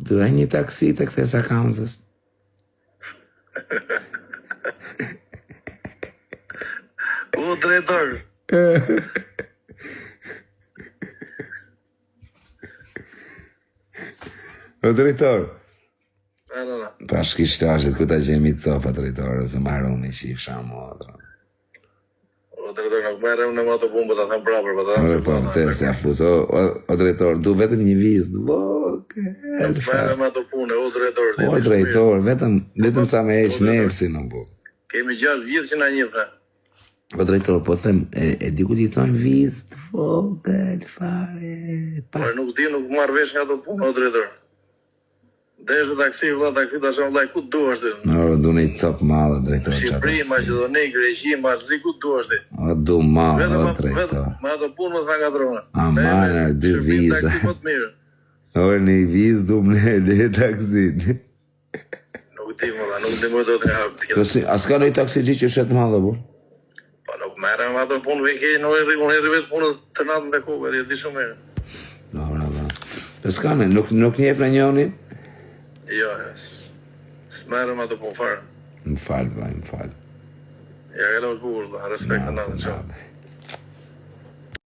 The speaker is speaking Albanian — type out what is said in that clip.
Duhet një taksi të këthes akaunzës. O, drejtor. O, drejtor. Pa shkishtashit ku ta gjemi të copa, drejtor, ose marrën një qif shamu, O, drejtor, nuk merrem në matë punë, ta them prapër, ta them po, vërtet, ja fus, o, drejtor, du vetëm një vizë, Nuk merrem ato punë, o, drejtor. O, drejtor, vetëm sa me heq nefsi në bu. Kemi 6 vjetë që na njëfë. O, drejtor, po them, e di ku ditojnë vizë të vogël, fare, pa. Nuk di, nuk marrë vesh nga ato punë, o, drejtor. Deshë taksi, vëlla taksi, ta shumë ku të duash ti. Në du në i copë madhe, drejtor. Shqipëri, Maqedoni, Greqi, Marzi, ku të duash ti. O, du madhe, o, drejtor. Ma ato punë më s'na nga drona. A marë, dy viza. O, një vizë du më në taksi. Nuk di më do të nga pjesë. As ka në i taksi që që shetë madhe, bu? Pa nuk merem ato punë, vike, unë e rrivet punës të natën dhe kohë, e di shumë e. Bravo. Për s'kane, nuk njef në njoni? Jo, s'merem ato punë farë. Më falë, më falë. Ja, e lo të bukur, respekt në natë që.